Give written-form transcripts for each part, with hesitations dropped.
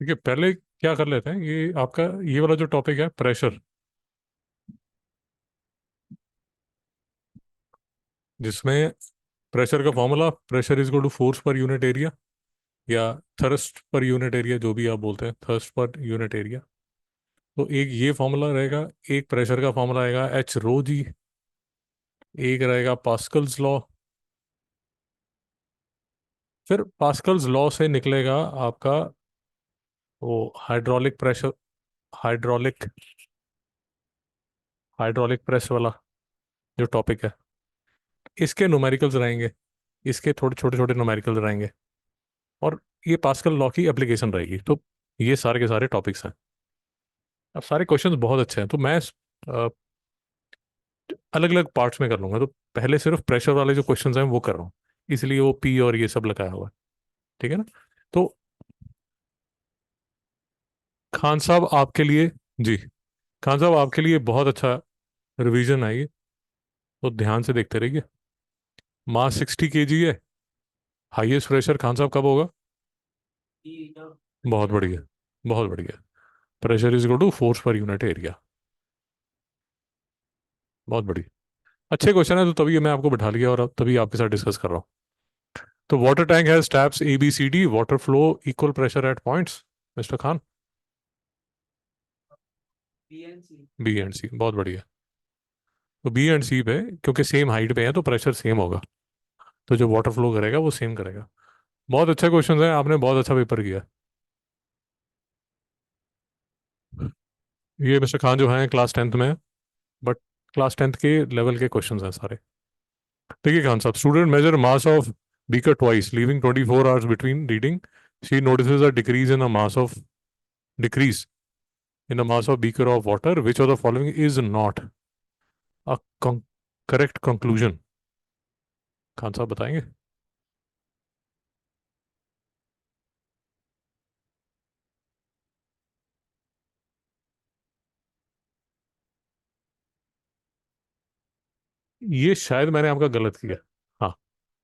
देखिए, पहले क्या कर लेते हैं, ये आपका ये वाला जो टॉपिक है, प्रेशर, जिसमें प्रेशर का formula, pressure is equal to force per unit area, या थर्स्ट पर यूनिट एरिया, जो भी आप बोलते हैं, थर्स्ट पर यूनिट एरिया। तो एक ये फॉर्मूला रहेगा, एक प्रेशर का फॉर्मूला आएगा एच रो जी, एक रहेगा पास्कल्स लॉ। फिर पास्कल्स लॉ से निकलेगा आपका वो hydraulic pressure, hydraulic hydraulic press वाला जो टॉपिक है, इसके न्यूमेरिकल्स रहेंगे, इसके थोड़े छोटे छोटे न्यूमेरिकल्स रहेंगे, और ये पास्कल लॉ की एप्लीकेशन रहेगी। तो ये सारे के सारे टॉपिक्स हैं। अब सारे क्वेश्चंस बहुत अच्छे हैं, तो मैं अलग अलग पार्ट्स में कर लूंगा। तो पहले सिर्फ प्रेशर वाले जो क्वेश्चंस हैं वो कर रहा हूँ, इसलिए वो पी और ये सब लगाया हुआ है। ठीक है ना? तो खान साहब आपके लिए, जी, खान साहब आपके लिए बहुत अच्छा रिवीजन है ये, तो ध्यान से देखते रहिए। मास 60 kg है, हाईएस्ट प्रेशर खान साहब कब होगा? बहुत बढ़िया, बहुत बढ़िया। Pressure is equal to force per unit area. बहुत बढ़िया, अच्छे क्वेश्चन है, तो तभी मैं आपको बैठा लिया और अब तभी आपके साथ डिस्कस कर रहा हूँ। तो water tank has taps A B C D, water flow equal pressure at points, mister Khan. B and C, बहुत बढ़िया। तो बी एंड सी पे, क्योंकि सेम हाइट पे है तो प्रेशर सेम होगा, तो जो वाटर फ्लो करेगा वो सेम करेगा। बहुत अच्छा क्वेश्चन है, आपने बहुत अच्छा पेपर किया। ये मिस्टर खान जो है क्लास 10th में है, बट क्लास 10th के लेवल के क्वेश्चंस हैं सारे। देखिए Khan sahab, student measure mass of beaker twice leaving 24 hours between reading, she notices a decrease in the mass of, decrease in the mass of beaker of water, which of the following is not a correct conclusion? Khan sahab बताएंगे। ये शायद मैंने आपका गलत किया। हाँ,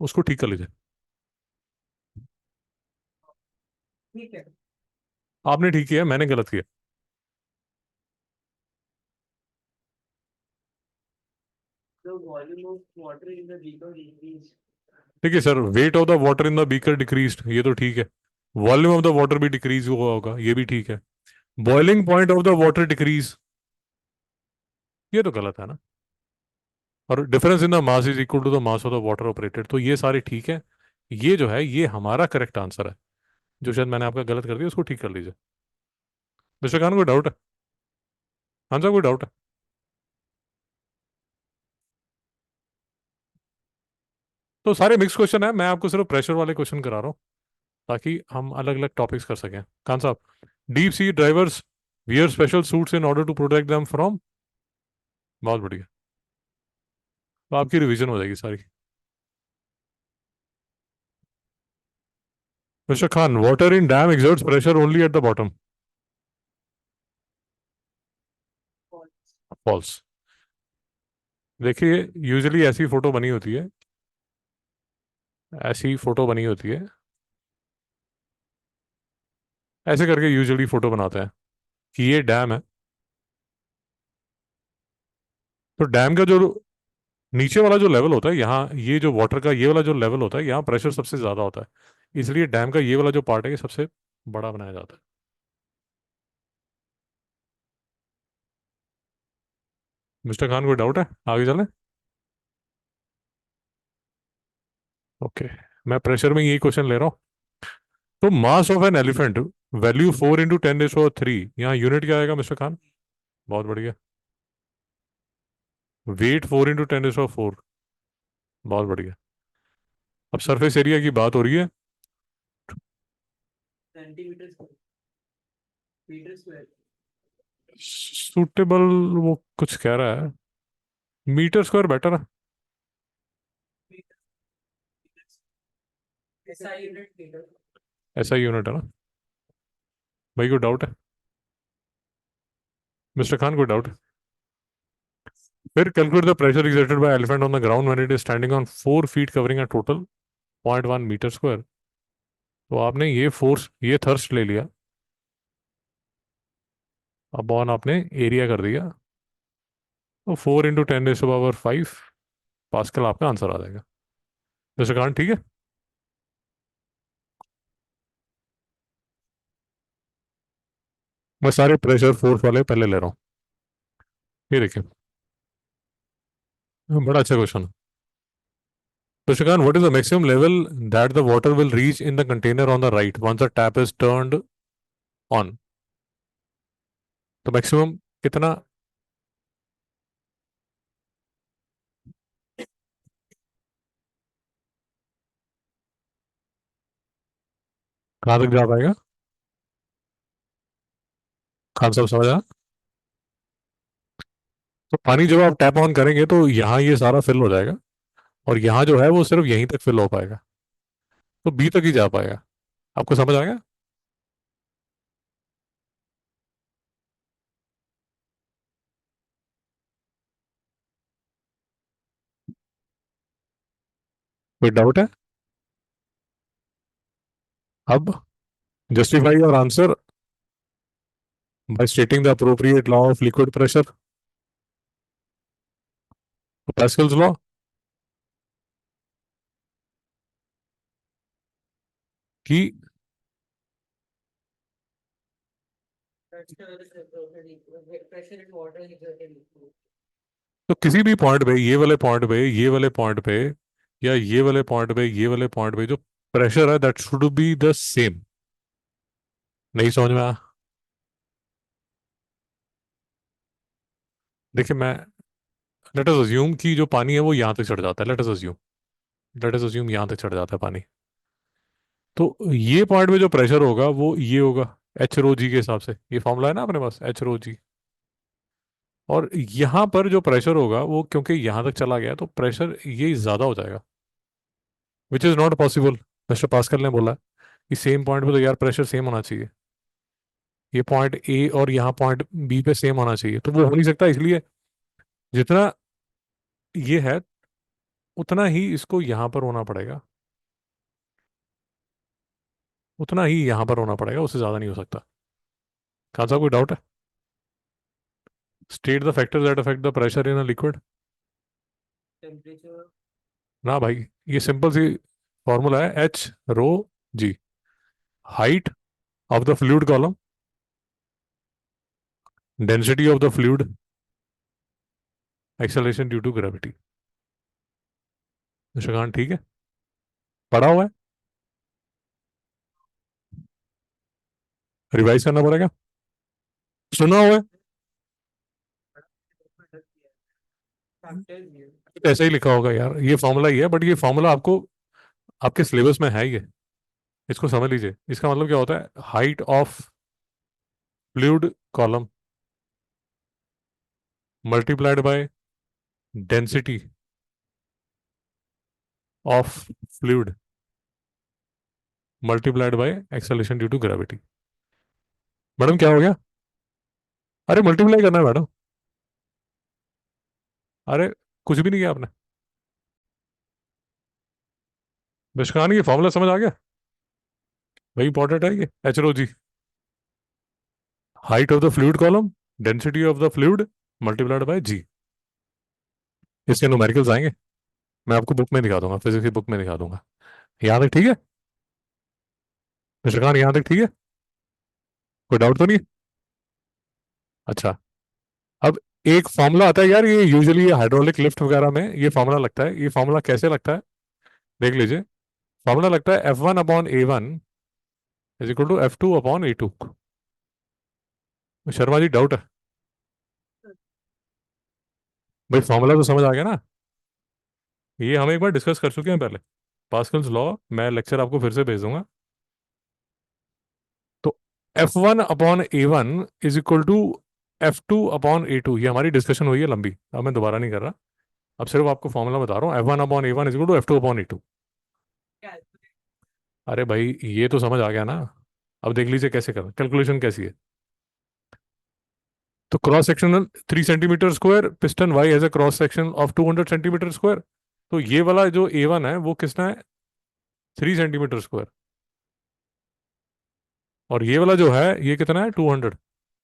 उसको ठीक कर लीजिए। आपने ठीक किया, मैंने गलत किया। देखिए sir, weight of the water in the beaker decreased, ये तो ठीक है। वॉल्यूम ऑफ द वाटर भी डिक्रीज हुआ होगा, ये भी ठीक है। Boiling point of the water decrease, ये तो गलत है ना। और difference in the mass is equal to the mass of the water evaporated, तो ये सारे ठीक है। ये जो है ये हमारा करेक्ट आंसर है। जो शायद मैंने आपका गलत कर दिया, उसको ठीक कर लीजिए। मिस्टर खान, कोई डाउट है? हाँ साहब, कोई डाउट है? तो सारे मिक्स क्वेश्चन है, मैं आपको सिर्फ प्रेशर वाले क्वेश्चन करा रहा हूँ, ताकि हम अलग अलग टॉपिक्स कर सकें। Khan sahab, deep sea drivers wear special suits in order to protect them from, बहुत बढ़िया। तो आपकी रिवीजन हो जाएगी सारी। Mister Khan, water in dam exerts pressure only at the bottom, false. देखिए, यूजुअली ऐसी फोटो बनी होती है, ऐसी फोटो बनी होती है, ऐसे करके यूजुअली फोटो बनाते हैं कि ये डैम है। तो डैम का जो नीचे वाला जो लेवल होता है, यहाँ ये जो वाटर का ये वाला जो लेवल होता है, यहाँ प्रेशर सबसे ज्यादा होता है, इसलिए डैम का ये वाला जो पार्ट है ये सबसे बड़ा बनाया जाता है। मिस्टर खान, कोई डाउट है? आगे चलें? ओके, मैं प्रेशर में यही क्वेश्चन ले रहा हूँ। तो mass of an elephant, value 4 × 10⁻³ यहाँ यूनिट क्या आएगा मिस्टर खान? बहुत बढ़िया। वेट 4 × 10⁻⁴, बहुत बढ़िया। अब सरफेस एरिया की बात हो रही है। सूटेबल, वो कुछ कह रहा है, मीटर स्क्वायर बेटर है। ऐसा यूनिट है ना? भाई, कोई डाउट है? मिस्टर खान, कोई डाउट है? फिर calculate the pressure exerted by elephant on the ground when it is standing on 4 feet covering a total 0.1 metre square. तो आपने ये फोर्स, ये थर्स्ट ले लिया, अपॉन आपने एरिया कर दिया, तो 4 × 10⁻⁵ पास्कल आपका आंसर आ जाएगा। तो श्रीकांत ठीक है। मैं सारे प्रेशर फोर्स वाले पहले ले रहा हूँ। ये देखिए, बड़ा अच्छा क्वेश्चन। तो Srikanth, what is the maximum level that the water will reach in the container on the right once the tap is turned on? तो मैक्सिमम कितना, कहाँ तक जा पाएगा? खान साहब समझ आया? तो पानी जब आप टैप ऑन करेंगे तो यहाँ ये सारा फिल हो जाएगा, और यहाँ जो है वो सिर्फ यहीं तक फिल हो पाएगा, तो बी तक ही जा पाएगा। आपको समझ आ गया? कोई डाउट है? अब justify your answer by stating the appropriate law of liquid pressure, Pascal's law. कि तो किसी भी पॉइंट पे, ये वाले पॉइंट पे, ये वाले पॉइंट पे, या ये वाले पॉइंट पे, ये वाले पॉइंट पे, जो प्रेशर है that should be the same. नहीं समझ में आया? देखिए मैं, लेट अस अज्यूम कि जो पानी है वो यहाँ तक चढ़ जाता है, लेट अस अज्यूम यहाँ तक चढ़ जाता है पानी। तो ये पॉइंट पे जो प्रेशर होगा वो ये होगा, एच रो जी के हिसाब से, ये फॉर्मूला है ना अपने पास, एच रो जी। और यहाँ पर जो प्रेशर होगा वो क्योंकि यहाँ तक चला गया तो प्रेशर ये ज़्यादा हो जाएगा, which is not possible. Mister pascal ने बोला कि सेम पॉइंट पे तो यार प्रेशर सेम होना चाहिए, ये पॉइंट ए और यहाँ पॉइंट बी पे सेम होना चाहिए, तो वो हो नहीं सकता। इसलिए जितना ये है उतना ही इसको यहाँ पर होना पड़ेगा, उतना ही यहाँ पर होना पड़ेगा, उससे ज़्यादा नहीं हो सकता। कहाँ सा कोई डाउट है? State the factors that affect the pressure in a liquid. ना भाई, ये सिंपल सी फॉर्मूला है, H rho G, height of the fluid column, density of the fluid, acceleration due to gravity. Nishant ठीक है, पढ़ा हुआ है, रिवाइज करना पड़ेगा, सुना हुआ है। ऐसे ही लिखा होगा यार, ये फॉर्मूला ही है, बट ये फॉर्मूला आपको आपके सिलेबस में है ये, इसको समझ लीजिए। इसका मतलब क्या होता है, height of fluid column multiplied by density of fluid multiplied by acceleration due to gravity. Madam क्या हो गया? अरे मल्टीप्लाई करना है मैडम। अरे कुछ भी नहीं किया आपने। विश्कान, ये फॉर्मूला समझ आ गया? वही इंपॉर्टेंट है ये, H rho G, height of the fluid column, density of the fluid multiplied by G. इसके न्यूमेरिकल्स आएंगे, मैं आपको बुक में दिखा दूंगा, फिजिक्स की बुक में दिखा दूंगा। यहाँ तक ठीक है? विश्कान यहाँ तक ठीक है? कोई डाउट तो नहीं? अच्छा, अब एक फॉर्मूला आता है यार, ये यूजुअली हाइड्रोलिक लिफ्ट वगैरह में ये फॉर्मूला लगता है। ये फॉर्मूला कैसे लगता है, देख लीजिए। फॉर्मूला लगता है F1/A1 is equal to F2/A2। Sharma ji doubt है? भाई फॉर्मूला तो समझ आ गया ना? ये हम एक बार डिस्कस कर चुके हैं पहले, पास्कल्स लॉ। मैं लेक्चर आपको फिर से भेज दूंगा। तो F1/A1 is equal to F2/A2, ये हमारी डिस्कशन हुई है लंबी, अब मैं दोबारा नहीं कर रहा। अब सिर्फ आपको फॉर्मूला बता रहा हूँ, F1/A1 is equal to F2/A2। अरे भाई ये तो समझ आ गया ना? अब देख लीजिए कैसे करना, कैलकुलेशन कैसी है। तो cross sectional 3 centimetre square, piston Y has a cross section of 200 centimetre square. तो ये वाला जो A1 है वो कितना है, 3 सेंटीमीटर स्क्वायर। और ये वाला जो है ये कितना है, 200।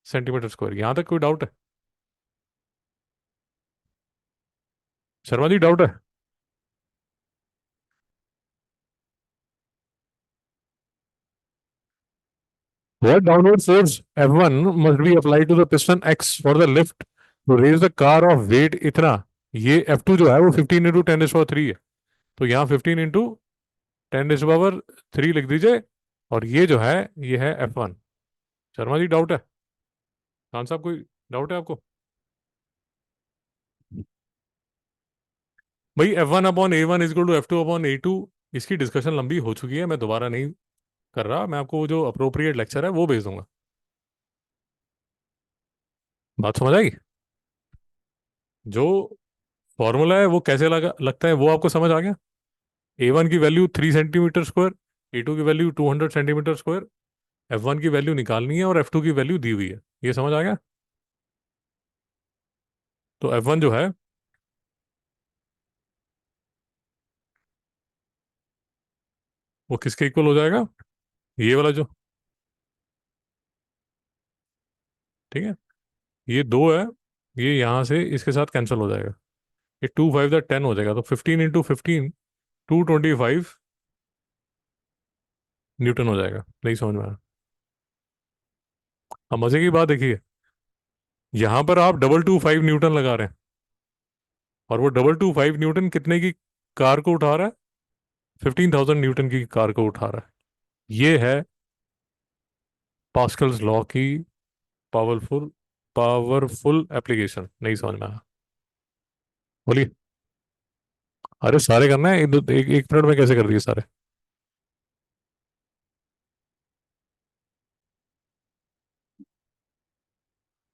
Centimetre square. यहां तक कोई डाउट है? शर्मा जी डाउट है? What downward force F1 must be applied to the piston X for the lift to raise the car of weight इतना? ये F2 जो है वो 15 × 10⁻³ है। तो यहाँ 15 × 10⁻³ लिख दीजिए। और ये जो है ये है F1। शर्मा जी डाउट है? खान साहब कोई डाउट है आपको? भाई F1/A1 = F2/A2, इसकी डिस्कशन लंबी हो चुकी है, मैं दोबारा नहीं कर रहा। मैं आपको वो जो अप्रोप्रिएट लेक्चर है वो भेज दूंगा। बात समझ आई? जो फॉर्मूला है वो कैसे लगता है वो आपको समझ आ गया? A1 की वैल्यू 3 सेंटीमीटर स्क्वायर, A2 की वैल्यू 200 सेंटीमीटर स्क्वायर। F1 की वैल्यू निकालनी है और F2 की वैल्यू दी हुई है। ये समझ आ गया? तो F1 जो है वो किसके इक्वल हो जाएगा? ये वाला जो, ठीक है, ये दो है, ये यहां से इसके साथ कैंसिल हो जाएगा। ये 2 5 10 हो जाएगा। तो 15 × 15 225 न्यूटन हो जाएगा। नहीं समझ में आया? अब मजे की बात देखिए, यहां पर आप 225 न्यूटन लगा रहे हैं, और वो 225 न्यूटन कितने की कार को उठा रहा है? 15,000 न्यूटन की कार को उठा रहा है। ये है पास्कल्स लॉ की पावरफुल पावरफुल एप्लीकेशन। नहीं समझ में आया? बोलिए। अरे सारे करना है, एक मिनट में कैसे कर दिए सारे?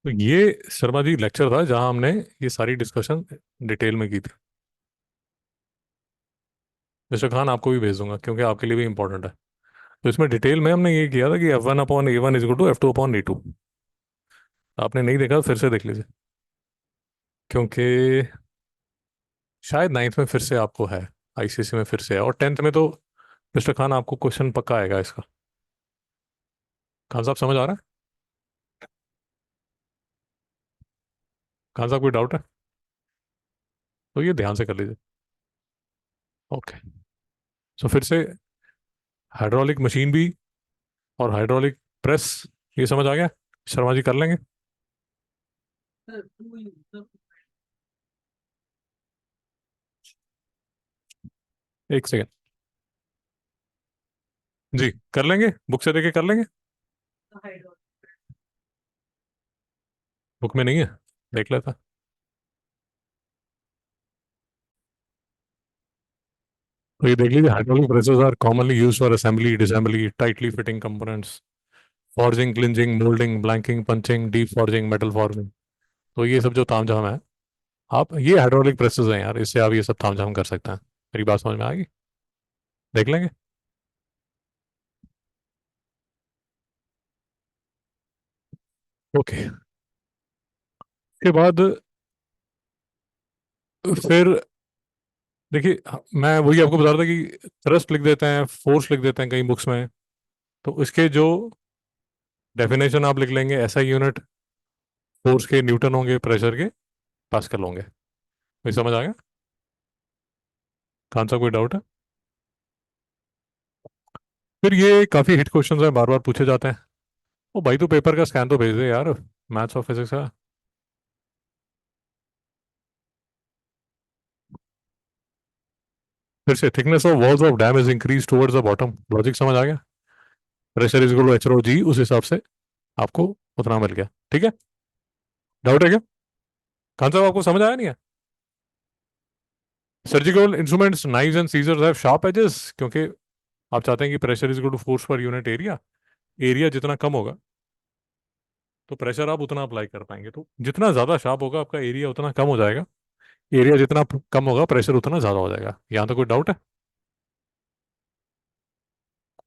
तो ये शर्मा जी लेक्चर था जहां हमने ये सारी डिस्कशन डिटेल में की थी। मिस्टर खान आपको भी भेज दूंगा क्योंकि आपके लिए भी इंपॉर्टेंट है। तो इसमें डिटेल में हमने ये किया था कि F1/A1 = F2/A2। आपने नहीं देखा तो फिर से देख लीजिए, क्योंकि शायद नाइन्थ में फिर से आपको है, आईसीएससी में फिर से है, और टेंथ में तो मिस्टर खान आपको क्वेश्चन पक्का आएगा इसका। खान साहब समझ आ रहा है? खान साहब कोई डाउट है? तो ये ध्यान से कर लीजिए। ओके। सो फिर से हाइड्रोलिक मशीन भी और हाइड्रोलिक प्रेस, ये समझ आ गया? शर्मा जी कर लेंगे? एक सेकेंड। जी कर लेंगे, बुक से देके कर लेंगे। बुक में नहीं है, देख लेता। तो ये देख लीजिए, hydraulic presses are commonly use for assembly, disassembly, tightly fitting components, forging, clinching, moulding, blanking, punching, deep forging, metal forming. तो ये सब जो तामझाम है, आप ये हाइड्रोलिक प्रेसेस हैं यार, इससे आप ये सब तामझाम कर सकते हैं। मेरी बात समझ में आ गई? देख लेंगे। ओके। उसके बाद फिर देखिए, मैं वही आपको बता रहा था कि थ्रस्ट लिख देते हैं, फोर्स लिख देते हैं कई बुक्स में। तो इसके जो डेफिनेशन आप लिख लेंगे, एसआई यूनिट, फोर्स के न्यूटन होंगे, प्रेशर के पास्कल होंगे। वही समझ आ गया? कौन सा कोई डाउट है? फिर ये काफी हिट क्वेश्चंस हैं, बार बार पूछे जाते हैं। ओ भाई, तू पेपर का स्कैन तो भेज दे यार, मैथ्स और फिजिक्स का। फिर से thickness of walls of dam is increase towards the bottom. Logic समझ आ गया? Pressure is equal to H/ρ(g), उस हिसाब से आपको उतना मिल गया। ठीक है? डाउट है क्या? खान साहब आपको समझ आया नहीं है? Surgical instruments, knives and scissors have sharp edges, क्योंकि आप चाहते हैं कि pressure is equal to force per unit area. Area जितना कम होगा तो प्रेशर आप उतना अप्लाई कर पाएंगे। तो जितना ज्यादा शार्प होगा आपका एरिया, उतना कम हो जाएगा। एरिया जितना कम होगा, प्रेशर उतना ज्यादा हो जाएगा। यहाँ तो कोई डाउट है?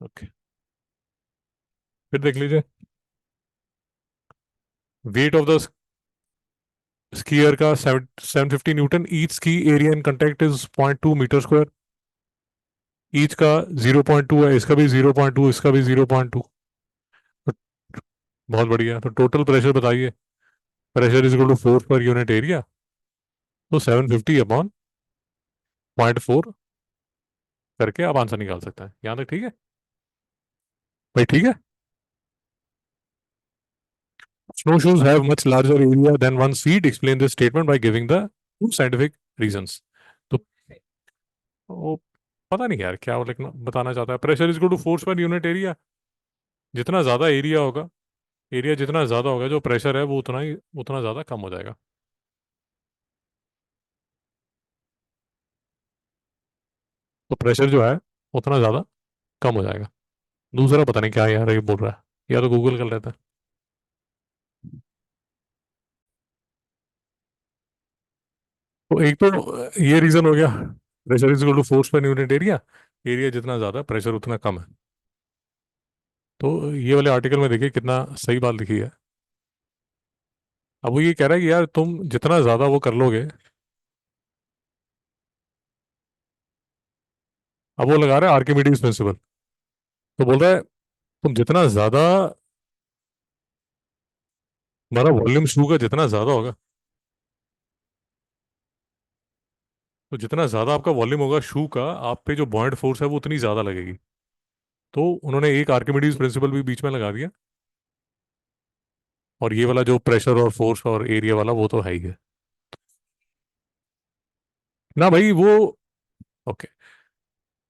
ओके। फिर देख लीजिए, वेट ऑफ द स्कीयर का 750 newton, each ski area in contact is 0.2 metre square. Each का 0.2 है, इसका भी 0.2, इसका भी 0.2। बहुत बढ़िया। तो टोटल प्रेशर बताइए। Pressure is equal to force per unit area. तो 750 अपॉन 0.4 करके आप आंसर निकाल सकते हैं। यहाँ तक ठीक है भाई? ठीक है। Snowshoes have much larger area than one's feet. Explain this statement by giving the two scientific reasons. तो वो पता नहीं यार क्या वो लिखना बताना चाहता है। Pressure is equal to force per unit area. जितना ज्यादा एरिया होगा, एरिया जितना ज्यादा होगा, जो प्रेशर है वो उतना ज्यादा कम हो जाएगा। तो प्रेशर जो है उतना ज्यादा कम हो जाएगा। दूसरा पता नहीं क्या यार ये बोल रहा है, या तो गूगल कर लेता है। तो एक तो ये रीजन हो गया, pressure is equal to force per unit area. Area जितना ज्यादा प्रेशर उतना कम है। तो ये वाले आर्टिकल में देखिए कितना सही बात लिखी है। अब वो ये कह रहा है कि यार तुम जितना ज्यादा वो कर लोगे। अब वो लगा रहा है आर्किमिडीज प्रिंसिपल। तो बोल रहा है तुम जितना ज्यादा, हमारा वॉल्यूम शू का जितना ज्यादा होगा, तो जितना ज्यादा आपका वॉल्यूम होगा शू का, आप पे जो बॉयंट फोर्स है वो उतनी ज्यादा लगेगी। तो उन्होंने एक आर्किमिडीज प्रिंसिपल भी बीच में लगा दिया। और ये वाला जो प्रेशर और फोर्स और एरिया वाला वो तो है ही है ना भाई वो। ओके।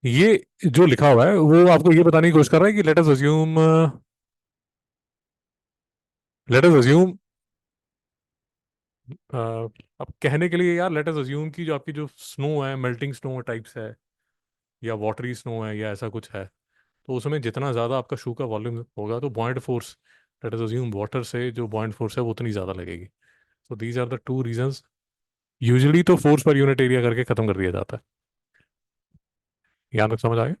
ये जो लिखा हुआ है वो आपको ये बताने की कोशिश कर रहा है कि लेट अस अज्यूम अब कहने के लिए यार, लेट अस अज्यूम की जो आपकी जो स्नो है, मेल्टिंग स्नो टाइप्स है, या वाटरी स्नो है, या ऐसा कुछ है। तो उसमें जितना ज़्यादा आपका शू का वॉल्यूम होगा तो बॉइंट force, let us assume water से जो बॉइंट फोर्स है वो उतनी ज़्यादा लगेगी। तो these are the two reasons. Usually तो फोर्स पर यूनिट एरिया करके खत्म कर दिया जाता है। यहाँ तक समझ आ गया?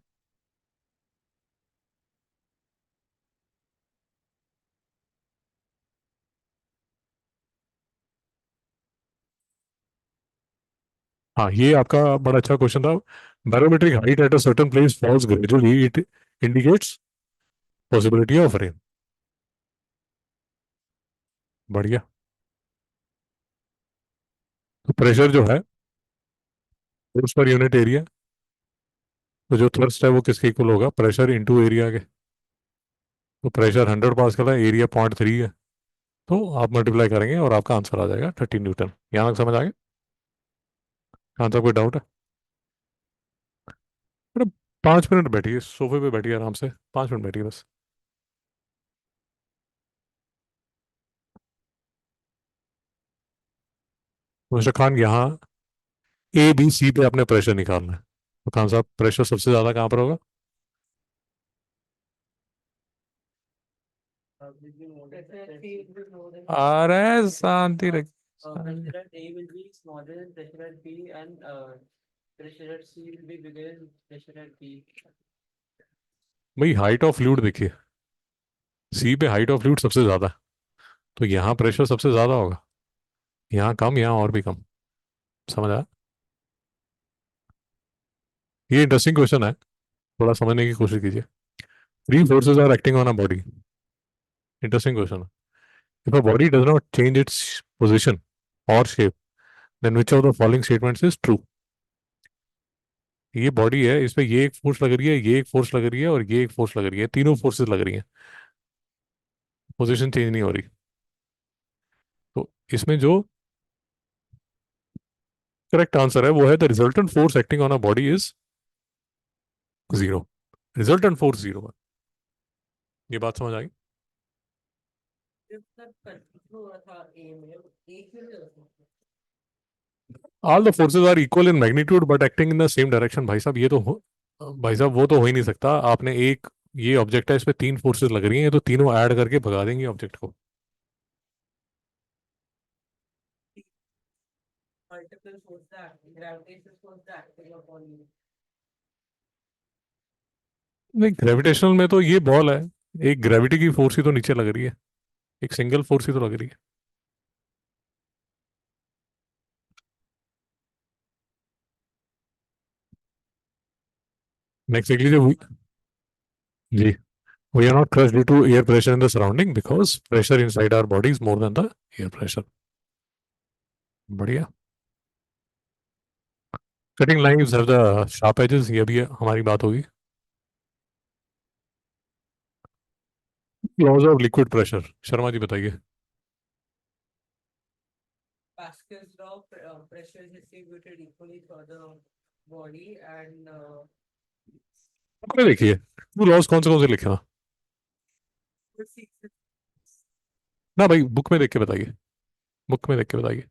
हाँ, ये आपका बड़ा अच्छा क्वेश्चन था। Barometric height at a certain place falls gradually, it indicates possibility of rain. बढ़िया। तो प्रेशर जो है फोर्स पर यूनिट एरिया, तो जो थ्रस्ट है वो किसके इक्वल होगा? प्रेशर इंटू एरिया के। तो प्रेशर 100 पास्कल है, एरिया 0.3 है। तो आप मल्टीप्लाई करेंगे और आपका आंसर आ जाएगा 13 न्यूटन। यहाँ तक समझ आ गया? आंसर कोई डाउट है? मैडम 5 मिनट बैठिए, सोफे पे बैठिए आराम से, 5 मिनट बैठिए बस। मिस्टर खान, यहाँ A B C पे आपने प्रेशर निकालना है। तो खान साहब, प्रेशर सबसे ज्यादा कहाँ पर होगा? अरे शांति रख। भाई हाइट ऑफ फ्लूइड देखिए, सी पे हाइट ऑफ फ्लूइड सबसे ज्यादा है। तो यहाँ प्रेशर सबसे ज्यादा होगा। यहाँ कम, यहाँ और भी कम। समझ आया? ये इंटरेस्टिंग क्वेश्चन है, थोड़ा समझने की कोशिश कीजिए। Three forces are acting on a body. Interesting question है। If a body does not change its position और shape, then which of the following statements is true? ये बॉडी है, इस पे ये एक फोर्स लग रही है, ये एक फोर्स लग रही है, और ये एक फोर्स लग रही है, तीनों फोर्सेस लग रही हैं, पोजीशन चेंज नहीं हो रही। तो इसमें जो करेक्ट आंसर है वो है the resultant force acting on a body is zero. Resultant force zero है। ये बात समझ आई? All the forces are equal in magnitude but acting in the same direction. भाई साहब भाई साहब वो तो हो ही नहीं सकता। आपने एक, ये ऑब्जेक्ट है, इस पे तीन फोर्सेस लग रही हैं, ये तो तीनों ऐड करके भगा देंगे ऑब्जेक्ट को। नहीं, ग्रेविटेशनल में तो ये बॉल है, एक ग्रेविटी की फोर्स ही तो नीचे लग रही है, एक सिंगल फोर्स ही तो लग रही है। नेक्स्ट देख लीजिए जी। We are not crushed due to air pressure in the surrounding because pressure inside our body is more than the air pressure. बढ़िया. Cutting knives have the sharp edges. ये भी हमारी बात होगी. Laws of liquid pressure. Sharma ji बताइए. Pascal's law, pressure is distributed equally through the body and आपने देखिए वो लॉज कौन से लिखे हैं ना भाई बुक में देख के बताइए बुक में देख के बताइए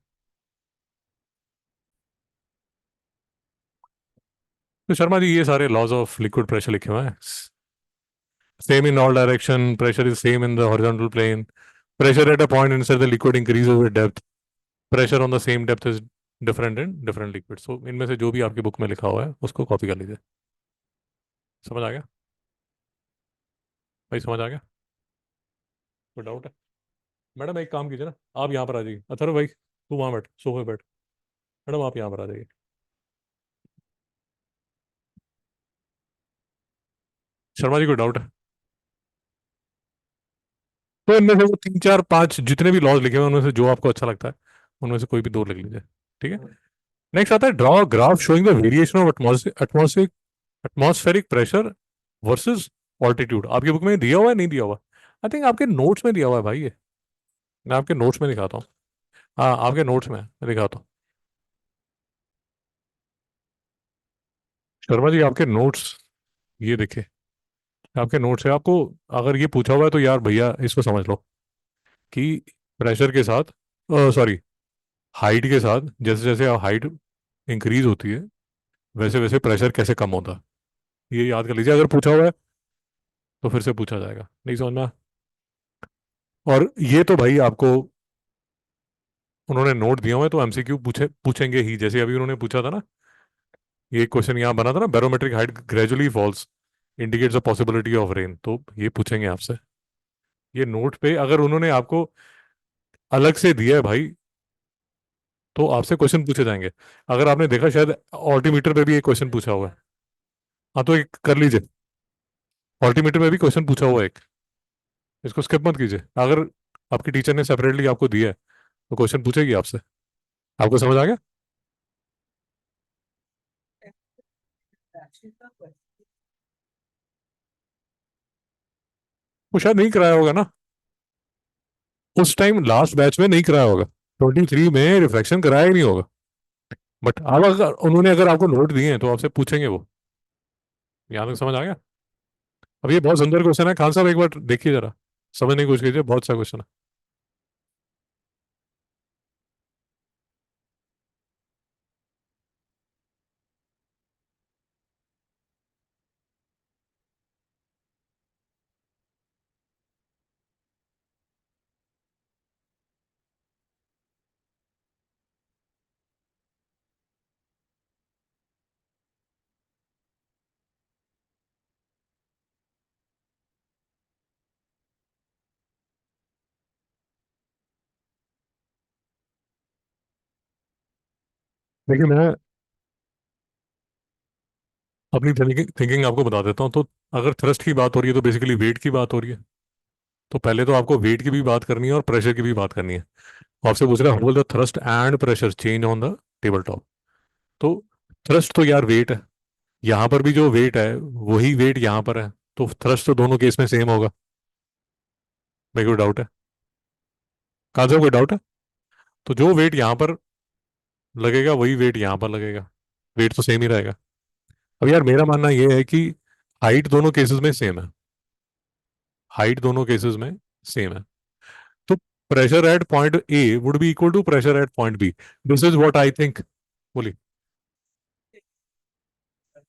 तो शर्मा जी ये सारे लॉज ऑफ लिक्विड प्रेशर लिखे हुए हैं same in all direction pressure is same in the horizontal plane pressure at a point inside the liquid increases with depth pressure on the same depth is different in different liquid so इनमें से जो भी आपकी book में लिखा हुआ है उसको कॉपी कर लीजिए समझ आ गया भाई समझ आ गया कोई डाउट है मैडम एक काम कीजिए ना आप यहाँ पर आ जाइए अथर्व भाई तू वहाँ बैठ सोफे बैठ मैडम आप यहाँ पर आ जाइए शर्मा जी कोई डाउट है तो इनमें से वो तीन चार पांच जितने भी लॉज लिखे हुए हैं उनमें से जो आपको अच्छा लगता है उनमें से कोई भी दो लिख लीजिए ठीक है नेक्स्ट आता है draw graph showing the variation of atmospheric atmospheric pressure versus altitude आपकी बुक में दिया हुआ है नहीं दिया हुआ आई थिंक आपके नोट्स में दिया हुआ है भाई ये मैं आपके नोट्स में दिखाता हूँ हाँ आपके नोट्स में मैं दिखाता हूँ शर्मा जी आपके नोट्स ये देखे आपके नोट्स है आपको अगर ये पूछा हुआ है तो यार भैया इसको समझ लो कि प्रेशर के साथ सॉरी हाइट के साथ जैसे जैसे हाइट इंक्रीज होती है वैसे वैसे प्रेशर कैसे कम होता है ये याद कर लीजिए अगर पूछा हुआ है तो फिर से पूछा जाएगा नहीं समझना और ये तो भाई आपको उन्होंने नोट दिया हुआ है तो एमसीक्यू पूछेंगे ही जैसे अभी उन्होंने पूछा था ना ये क्वेश्चन यहाँ बना था ना barometric height gradually falls indicates a possibility of rain तो ये पूछेंगे आपसे ये नोट पे अगर उन्होंने आपको अलग से दिया है भाई तो आपसे क्वेश्चन पूछे जाएंगे अगर आपने देखा शायद ऑल्टीमीटर पे भी एक क्वेश्चन पूछा हुआ है हाँ तो एक कर लीजिए ऑल्टीमीटर में भी क्वेश्चन पूछा हुआ है एक इसको स्किप मत कीजिए अगर आपकी टीचर ने सेपरेटली आपको दिया है तो क्वेश्चन पूछेगी आपसे आपको समझ आ गया fraction का question वो शायद नहीं कराया होगा ना उस टाइम लास्ट बैच में नहीं कराया होगा 23 में रिफ्लेक्शन कराया ही नहीं होगा बट अब अगर उन्होंने अगर आपको नोट दिए हैं तो आपसे पूछेंगे वो यहाँ तक समझ आ गया अब ये बहुत सुंदर क्वेश्चन है खान साहब एक बार देखिए जरा समझने की कोशिश कीजिए बहुत अच्छा क्वेश्चन है देखिए मैं अपनी थिंकिंग आपको बता देता हूँ तो अगर थ्रस्ट की बात हो रही है तो बेसिकली वेट की बात हो रही है तो पहले तो आपको वेट की भी बात करनी है और प्रेशर की भी बात करनी है आपसे पूछ रहा है whole the thrust and pressure change on the table top तो थ्रस्ट तो यार वेट है यहाँ पर भी जो वेट है वही वेट यहाँ पर है तो थ्रस्ट तो दोनों केस में सेम होगा मेरे को डाउट है कहाँ से कोई डाउट है तो जो वेट यहाँ पर लगेगा वही वेट यहाँ पर लगेगा वेट तो सेम ही रहेगा अब यार मेरा मानना ये है कि हाइट दोनों केसेस में सेम है हाइट दोनों केसेस में सेम है तो pressure at point A would be equal to pressure at point B this is what I think बोली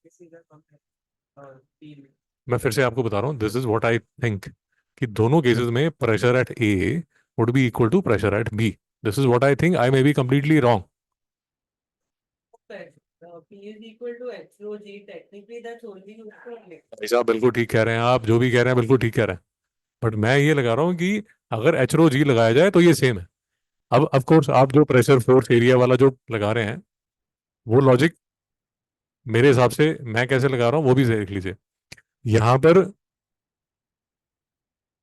सीधा compare तीन मैं फिर से आपको बता रहा हूँ this is what I think कि दोनों केसेस में pressure at A would be equal to pressure at B this is what I think I may be completely wrong P is equal to H rho G. Technically, that's only used for electric. ऐसा बिल्कुल ठीक कह रहे हैं आप जो भी कह रहे हैं बिल्कुल ठीक कह रहे हैं बट मैं ये लगा रहा हूँ कि अगर एच रो जी लगाया जाए तो ये सेम है अब ऑफ कोर्स आप जो प्रेशर फोर्स एरिया वाला जो लगा रहे हैं वो लॉजिक मेरे हिसाब से मैं कैसे लगा रहा हूँ वो भी देख लीजिए यहाँ पर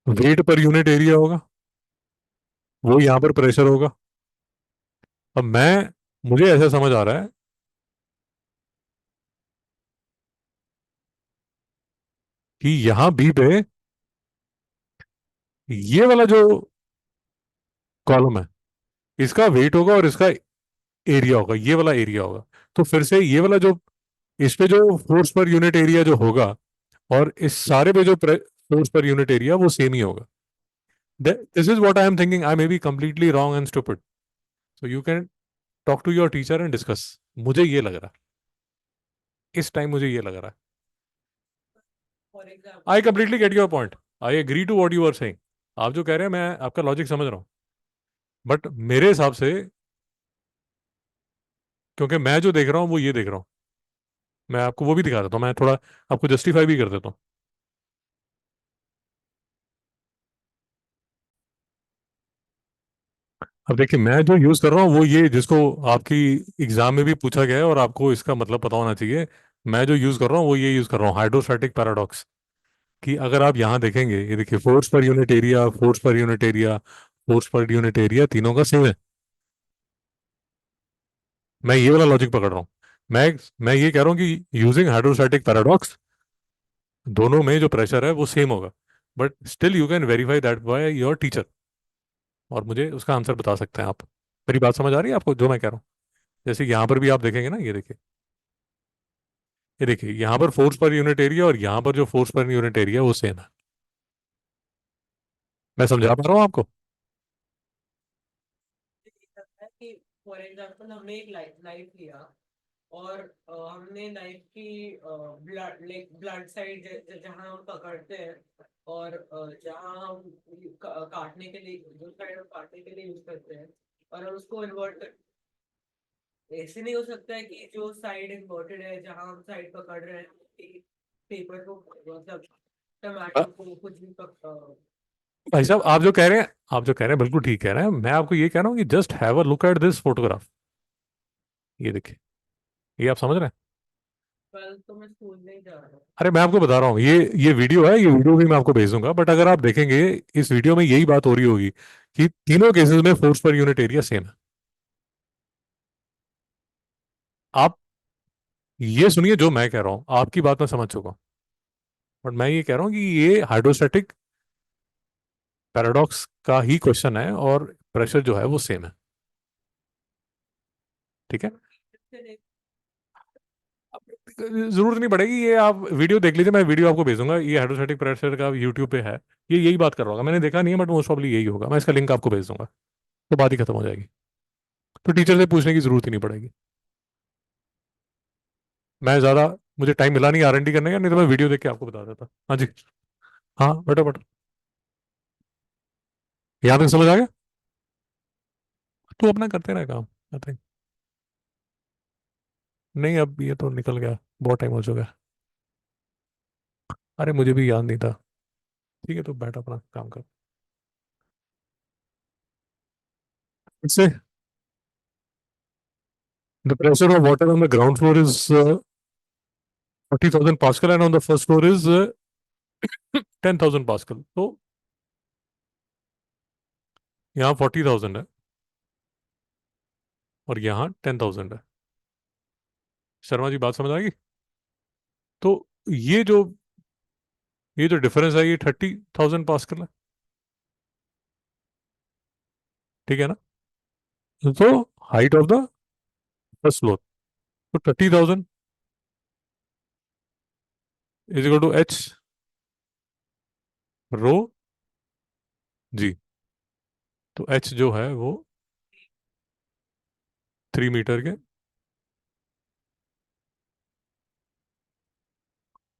वेट पर यूनिट एरिया होगा, वो यहां पर प्रेशर होगा। अब मुझे ऐसा समझ आ रहा है कि यहां बी पे ये वाला जो कॉलम है, इसका वेट होगा और इसका एरिया होगा, ये वाला एरिया होगा। तो फिर से ये वाला जो, इस पे जो फोर्स पर यूनिट एरिया जो होगा, और इस सारे पे जो फोर्स पर यूनिट एरिया, वो सेम ही होगा। This is what I am thinking. I may be completely wrong and stupid, so you can talk to your teacher and discuss. मुझे ये लग रहा है, इस टाइम मुझे ये लग रहा है। For I example, completely get your point, I agree to what you are saying. आप जो कह रहे हैं मैं आपका लॉजिक समझ रहा हूँ, बट मेरे हिसाब से, क्योंकि मैं जो देख रहा हूँ वो ये देख रहा हूँ, मैं आपको वो भी दिखा देता हूँ, मैं थोड़ा आपको जस्टिफाई भी कर देता हूँ। अब देखिए, मैं जो यूज कर रहा हूँ वो ये, जिसको आपकी एग्जाम में भी पूछा गया है और आपको इसका मतलब पता होना चाहिए। मैं जो यूज कर रहा हूँ वो ये यूज कर रहा हूँ, हाइड्रोस्टैटिक पैराडॉक्स। कि अगर आप यहाँ देखेंगे, ये देखिए, force per unit area, force per unit area, force per unit area, तीनों का सेम है। मैं ये वाला लॉजिक पकड़ रहा हूँ। मैं ये कह रहा हूँ कि यूजिंग हाइड्रोस्टैटिक पैराडॉक्स, दोनों में जो प्रेशर है वो सेम होगा। But still you can verify that by your teacher, और मुझे उसका आंसर बता सकते हैं आप। मेरी बात समझ आ रही है आपको जो मैं कह रहा हूँ? जैसे यहाँ पर भी आप देखेंगे ना, ये देखिए, यहाँ पर फोर्स पर यूनिट एरिया और यहाँ पर जो फोर्स पर यूनिट एरिया वो सेम है। मैं समझा पा रहा हूँ आपको? ये लगता है कि फॉर एग्जाम्पल हमने एक लाइफ लिया, और हमने नाइफ की ब्लड साइड जहाँ हम पकड़ते हैं, और जहाँ हम काटने के लिए, जो साइड हम काटने के लिए यूज करते हैं, और हम उसको इन्वर्ट कर, ऐसे नहीं हो सकता है कि जो साइड इन्वर्टेड है, जहाँ हम साइड पकड़ रहे हैं, पेपर को, मतलब अ, टमाटो को, कुछ भी भाई साहब, आप जो कह रहे हैं बिल्कुल ठीक कह रहे हैं। मैं आपको ये कह रहा हूँ कि just have a look at this photograph. ये देखिए, ये आप समझ रहे हैं? कल तो मैं स्कूल नहीं जा रहा हूँ। अरे मैं आपको बता रहा हूँ, ये वीडियो है, ये वीडियो भी मैं आपको भेज दूंगा। बट अगर आप देखेंगे, इस वीडियो में यही बात हो रही होगी कि तीनों केसेस में force per unit area same है। आप ये सुनिए, जो मैं कह रहा हूँ आपकी बात मैं समझ चुका हूँ, बट मैं ये कह रहा हूँ कि ये हाइड्रोस्टैटिक पैराडॉक्स का ही क्वेश्चन है, और प्रेशर जो है वो सेम है। ठीक है? जरूरत नहीं पड़ेगी, ये आप वीडियो देख लीजिए, मैं वीडियो आपको भेजूंगा, ये हाइड्रोस्टैटिक प्रेशर का यूट्यूब पे है। ये यही बात कर रहा होगा, मैंने देखा नहीं है, बट मोस्ट प्रॉब्ली यही होगा। मैं इसका लिंक आपको भेज दूंगा, तो बात ही खत्म हो जाएगी। तो टीचर से पूछने की जरूरत ही नहीं पड़ेगी। मैं ज़्यादा, मुझे टाइम मिला नहीं R&D करने का, नहीं तो मैं वीडियो देख के आपको बता देता। हाँ जी। हाँ, बेटा बेटा, यहाँ तक समझ आ गया? तू अपना करते रहे काम, आई थिंक। नहीं, अब ये तो निकल गया, बहुत टाइम हो चुका है। अरे मुझे भी याद नहीं था। ठीक है, तो बैठ अपना काम कर। इससे the pressure of water on the ground floor is 40,000 Pascal, and on the first floor is 10,000 Pascal। तो यहाँ 40,000 है और यहाँ 10,000 है। शर्मा जी, बात समझ आ गई? तो ये जो ये जो डिफरेंस है, ये 30,000 पास्कल है। ठीक है ना? तो height of the first floor, तो 30,000 is equal to H rho जी। तो एच जो है वो 3 मीटर के।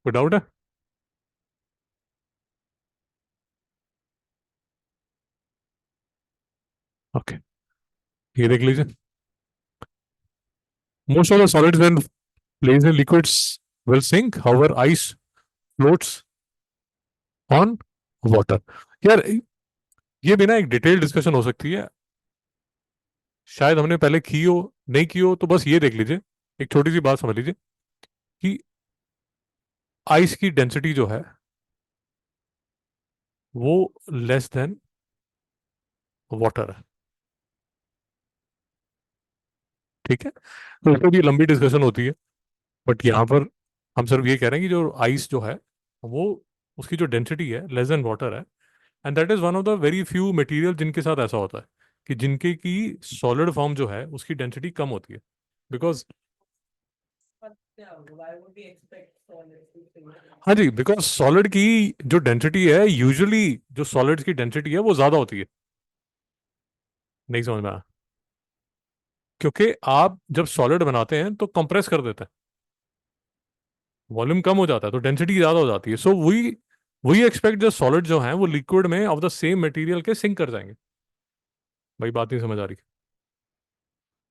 कोई डाउट है? ओके, ये देख लीजिए। Most of the solids when placed in liquids will sink, however ice floats on water. यार, ये बिना एक डिटेल डिस्कशन हो सकती है, शायद हमने पहले की हो, नहीं की हो। तो बस ये देख लीजिए, एक छोटी सी बात समझ लीजिए कि आइस की डेंसिटी जो है वो लेस देन वाटर है। ठीक है, तो उसको भी लंबी डिस्कशन होती है, बट यहाँ पर हम सिर्फ ये कह रहे हैं कि जो आइस जो है वो, उसकी जो डेंसिटी है लेस देन वाटर है। And that is one of the very few material जिनके साथ ऐसा होता है कि जिनके की सॉलिड फॉर्म जो है उसकी डेंसिटी कम होती है। Because, But yeah, why would we expect solid to sink? हाँ जी, बिकॉज सॉलिड की जो डेंसिटी है यूजुअली, जो सॉलिड्स की डेंसिटी है वो ज्यादा होती है। नहीं समझ में आया? क्योंकि आप जब सॉलिड बनाते हैं तो कंप्रेस कर देते हैं, वॉल्यूम कम हो जाता है तो डेंसिटी ज्यादा हो जाती है। सो वी वी एक्सपेक्ट जो सॉलिड जो हैं वो लिक्विड में ऑफ द सेम मटेरियल के सिंक कर जाएंगे। भाई बात नहीं समझ आ रही?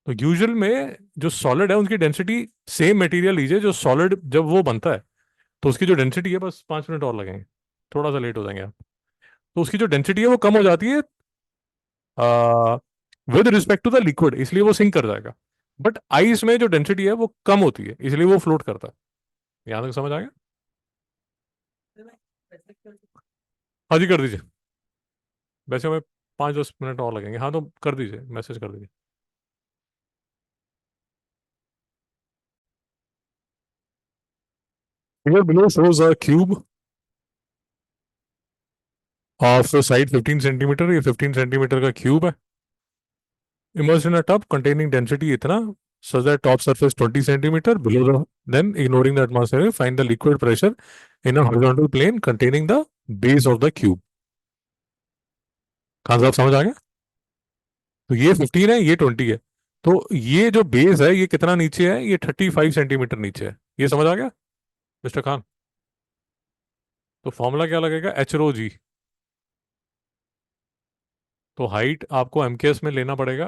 तो यूजुअल में जो सॉलिड है उनकी डेंसिटी, सेम मटेरियल लीजिए, जो सॉलिड जब वो बनता है तो उसकी जो डेंसिटी है, बस 5 मिनट और लगेंगे, थोड़ा सा लेट हो जाएंगे आप, तो उसकी जो डेंसिटी है वो कम हो जाती है with respect to the liquid, इसलिए वो सिंक कर जाएगा। बट आइस में जो डेंसिटी है वो कम होती है, इसलिए वो फ्लोट करता है। यहां तक समझ आ गया? हाँ जी, कर दीजिए। वैसे हमें 5-10 मिनट और लगेंगे, हाँ तो कर दीजिए, मैसेज कर दीजिए। Here below shows a cube of side 15 centimetre, ये 15 सेंटीमीटर का क्यूब है, immersed in a tub containing density इतना, such that top surface 20 centimeter below the, then ignoring the atmosphere find the liquid pressure in a horizontal plane containing the base of the cube। कहाँ साहब समझ आ गया? तो ये 15 है, ये 20 है, तो ये जो बेस है ये कितना नीचे है, ये 35 सेंटीमीटर नीचे है। ये समझ आ गया मिस्टर खान? तो फॉर्मूला क्या लगेगा, एच रो जी। तो हाइट आपको एमकेएस में लेना पड़ेगा।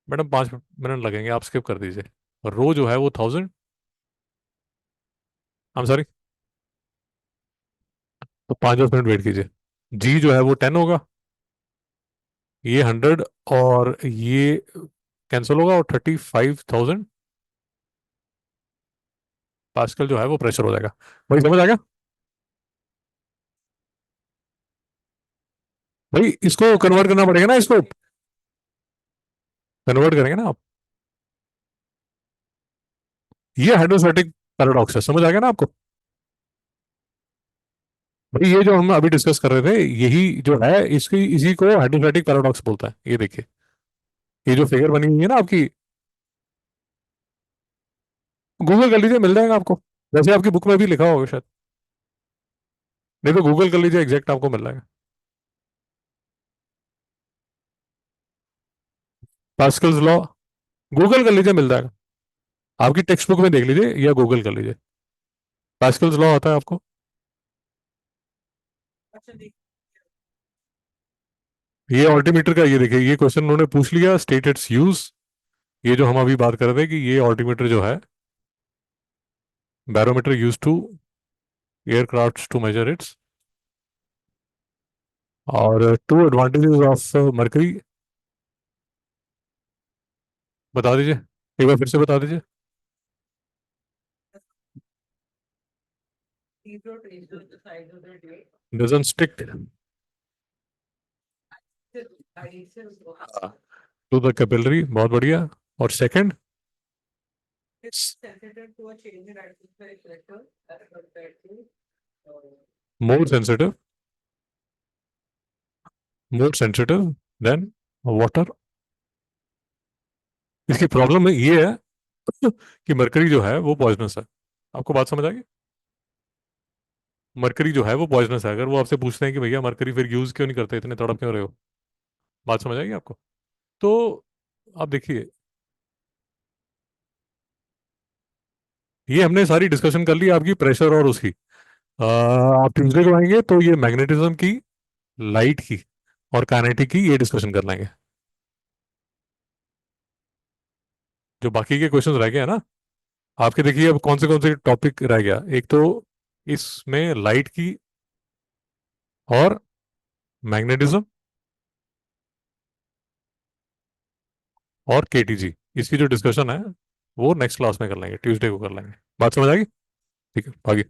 मैडम 5 मिनट लगेंगे, आप स्किप कर दीजिए। रो जो है वो 1000, आई एम सॉरी, तो 5-10 मिनट वेट कीजिए। जी जो है वो 10 होगा, ये 100, और ये कैंसिल होगा, और 35,000 पास्कल जो है वो प्रेशर हो जाएगा। भाई समझ आ गया? भाई इसको कन्वर्ट करना पड़ेगा ना, इसको कन्वर्ट करेंगे ना आप। ये हाइड्रोस्टैटिक पैराडॉक्स है, समझ आ गया ना आपको? भाई ये जो हम अभी डिस्कस कर रहे थे, यही जो है, इसकी इसी को हाइड्रोस्टैटिक पैराडॉक्स बोलता है। ये देखिए, ये जो फिगर बनी हुई है ना आपकी, गूगल कर लीजिए, मिल जाएगा आपको। वैसे आपकी बुक में भी लिखा होगा शायद, नहीं तो गूगल कर लीजिए, एग्जैक्ट आपको मिल जाएगा। पास्कल्स लॉ, गूगल कर लीजिए, मिल जाएगा। आपकी टेक्स्ट बुक में देख लीजिए या गूगल कर लीजिए, पास्कल्स लॉ आता है आपको। अच्छा देख, ये ऑल्टीमीटर का, ये देखिए, ये क्वेश्चन उन्होंने पूछ लिया, स्टेट इट्स यूज। ये जो हम अभी बात कर रहे थे कि ये ऑल्टीमीटर जो है, barometer use to aircraft to measure its, और टू एडवांटेजेस ऑफ मरकरी, बता दीजिए, एक बार फिर से बता दीजिए। zero traces the size of the day. Doesn't stick Adhesive, to the capillary, बहुत बढ़िया। और second, it's sensitive to a change in atmospheric pressure as compared to uh, more sensitive, more sensitive then water. इसकी problem ये है कि mercury जो है वो पॉइजनस है। आपको बात समझ आ गई? मरकरी जो है वो पॉइजनस है। अगर वो आपसे पूछते हैं कि भैया मरकरी फिर यूज क्यों नहीं करते, इतने तड़प क्यों रहे हो, बात समझ आएगी आपको? तो आप देखिए, ये हमने सारी डिस्कशन कर ली आपकी प्रेशर और उसकी। आप ट्यूजडे को आएंगे तो ये मैग्नेटिज्म की, लाइट की, और काइनेटिक की ये डिस्कशन कर लेंगे। जो बाकी के क्वेश्चंस रह गए हैं ना आपके, देखिए अब कौन से टॉपिक रह गया। एक तो इसमें लाइट की और मैग्नेटिज्म और केटीजी, इसकी जो डिस्कशन है वो नेक्स्ट क्लास में कर लेंगे, ट्यूसडे को कर लेंगे। बात समझ आ गई? ठीक है, आगे।